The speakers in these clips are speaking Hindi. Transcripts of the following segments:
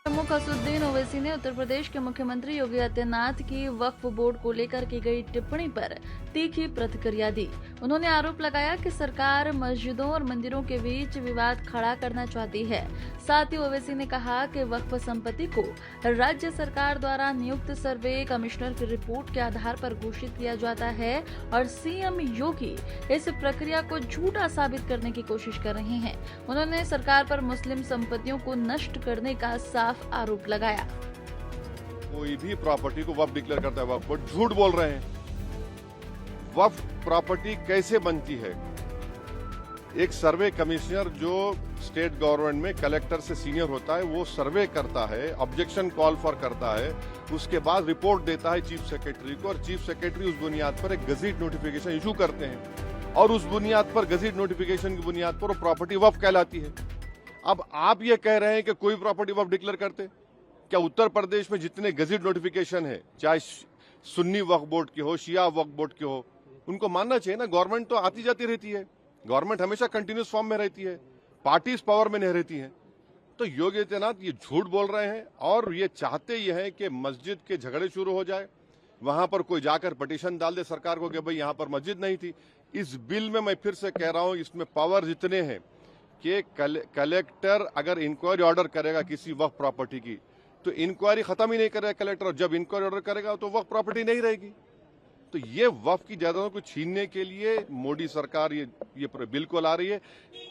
प्रमुख असदुद्दीन ओवैसी ने उत्तर प्रदेश के मुख्यमंत्री योगी आदित्यनाथ की वक्फ बोर्ड को लेकर की गई टिप्पणी पर तीखी प्रतिक्रिया दी। उन्होंने आरोप लगाया कि सरकार मस्जिदों और मंदिरों के बीच विवाद खड़ा करना चाहती है। साथ ही ओवैसी ने कहा कि वक्फ संपत्ति को राज्य सरकार द्वारा नियुक्त सर्वे कमिश्नर की रिपोर्ट के आधार पर घोषित किया जाता है और सीएम योगी इस प्रक्रिया को झूठा साबित करने की कोशिश कर रहे हैं। उन्होंने सरकार पर मुस्लिम संपत्तियों को नष्ट करने का साफ आरोप लगाया। कोई भी प्रॉपर्टी को वक्फ डिक्लेयर करता है, वक्फ बोर्ड झूठ बोल रहे हैं। वक्फ प्रॉपर्टी कैसे बनती है? एक सर्वे कमिश्नर जो स्टेट गवर्नमेंट में कलेक्टर से सीनियर होता है, वो सर्वे करता है, ऑब्जेक्शन कॉल फॉर करता है, उसके बाद रिपोर्ट देता है चीफ सेक्रेटरी को, और चीफ सेक्रेटरी उस बुनियाद पर एक गजीट नोटिफिकेशन इशू करते हैं और उस बुनियाद पर, गजीट नोटिफिकेशन की बुनियाद पर वो प्रॉपर्टी वक्फ कहलाती है। अब आप ये कह रहे हैं कि कोई प्रॉपर्टी वक्फ डिक्लेयर करते? क्या उत्तर प्रदेश में जितने गजीट नोटिफिकेशन है, चाहे सुन्नी वक्फ बोर्ड के हो, शिया वक्फ बोर्ड के हो, उनको मानना चाहिए ना। गवर्नमेंट तो आती जाती रहती है, गवर्नमेंट हमेशा कंटिन्यूस फॉर्म में रहती है, पार्टीज पावर में नहीं रहती हैं। तो योगी आदित्यनाथ ये झूठ बोल रहे हैं और ये चाहते ये हैं कि मस्जिद के झगड़े शुरू हो जाए, वहां पर कोई जाकर पिटीशन डाल दे सरकार को कि भाई यहां पर मस्जिद नहीं थी। इस बिल में मैं फिर से कह रहा हूं, इसमें पावर इतने हैं कि कलेक्टर अगर इंक्वायरी ऑर्डर करेगा किसी वक्फ प्रॉपर्टी की, तो इंक्वायरी खत्म ही नहीं करेगा कलेक्टर, और जब इंक्वायरी ऑर्डर करेगा तो वक्फ प्रॉपर्टी नहीं रहेगी। तो ये वक्फ की जायदादों को छीनने के लिए मोदी सरकार ये बिल को ला रही है।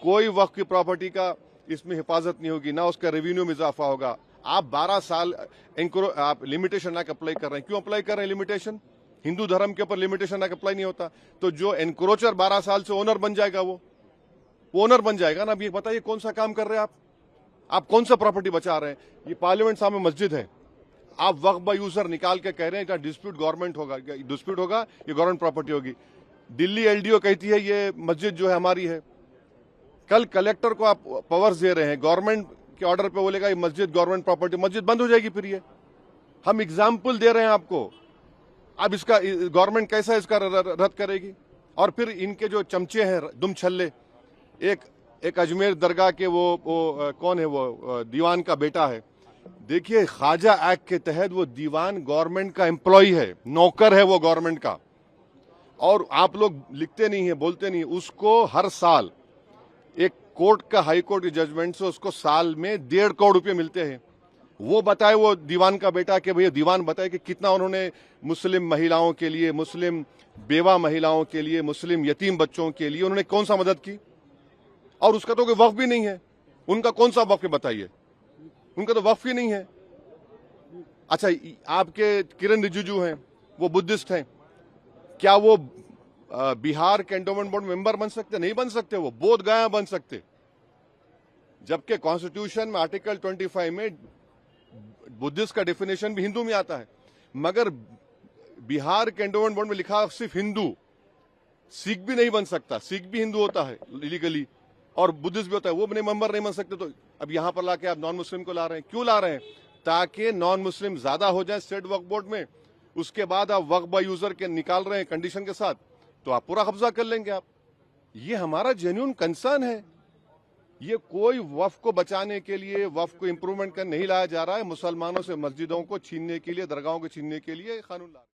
कोई वक्फ की प्रॉपर्टी का इसमें हिफाजत नहीं होगी, ना उसका रेवेन्यू में इजाफा होगा। आप 12 साल आप लिमिटेशन एक्ट अप्लाई कर रहे हैं। क्यों अप्लाई कर रहे हैं लिमिटेशन? हिंदू धर्म के ऊपर लिमिटेशन एक्ट अप्लाई नहीं होता। तो जो एनक्रोचर 12 साल से ओनर बन जाएगा, वो ओनर बन जाएगा ना। अब ये बताइए कौन सा काम कर रहे हैं आप कौन सा प्रॉपर्टी बचा रहे हैं? ये पार्लियामेंट सामने मस्जिद है, आप वक्फ बाय यूजर निकाल के कह रहे हैं कि डिस्प्यूट गवर्नमेंट होगा, डिस्प्यूट होगा, ये गवर्नमेंट प्रॉपर्टी होगी। दिल्ली एलडीओ कहती है ये मस्जिद जो है हमारी है। कल कलेक्टर को आप पावर्स दे रहे हैं, गवर्नमेंट के ऑर्डर पे बोलेगा ये मस्जिद गवर्नमेंट प्रॉपर्टी, मस्जिद बंद हो जाएगी। फिर ये हम एग्जाम्पल दे रहे हैं आपको। अब इसका गवर्नमेंट कैसा इसका रद्द करेगी? और फिर इनके जो चमचे हैं दुम छल्ले, एक अजमेर दरगाह के वो कौन है, वो दीवान का बेटा है। देखिए, ख्वाजा एक्ट के तहत वो दीवान गवर्नमेंट का एम्प्लॉय है, नौकर है वो गवर्नमेंट का। और आप लोग लिखते नहीं है, बोलते नहीं, उसको हर साल एक कोर्ट का, हाई कोर्ट के जजमेंट से उसको साल में 1.5 करोड़ रुपए मिलते हैं। वो बताए, वो दीवान का बेटा, कि भैया दीवान बताए कि कितना उन्होंने मुस्लिम महिलाओं के लिए, मुस्लिम बेवा महिलाओं के लिए, मुस्लिम यतीम बच्चों के लिए उन्होंने कौन सा मदद की। और उसका तो कोई वक्फ भी नहीं है। उनका कौन सा वक्फ है बताइए? उनका तो वक्फ ही नहीं है। अच्छा, आपके किरण रिजिजू हैं, वो बुद्धिस्ट हैं, क्या वो बिहार के एंडोमेंट बोर्ड मेंबर बन सकते? नहीं बन सकते। वो बोध गया बन सकते, जबकि कॉन्स्टिट्यूशन में आर्टिकल 25 में बुद्धिस्ट का डेफिनेशन भी हिंदू में आता है। मगर बिहार के एंडोमेंट बोर्ड में लिखा सिर्फ हिंदू, सिख भी नहीं बन सकता। सिख भी हिंदू होता है लीगली, और बुद्धिस्ट भी होता है, वो अपने मेंबर नहीं बन सकते। तो अब यहां पर लाके आप नॉन मुस्लिम को ला रहे हैं। क्यों ला रहे हैं? ताकि नॉन मुस्लिम ज्यादा हो जाए स्टेट वक्फ बोर्ड में। उसके बाद आप वक्फ बाय यूजर के निकाल रहे हैं कंडीशन के साथ, तो आप पूरा कब्जा कर लेंगे आप। ये हमारा जेन्युइन कंसर्न है। ये कोई वक्फ को बचाने के लिए, वक्फ को इंप्रूवमेंट करने नहीं लाया जा रहा है। मुसलमानों से मस्जिदों को छीनने के लिए, दरगाहों को छीनने के लिए कानून ला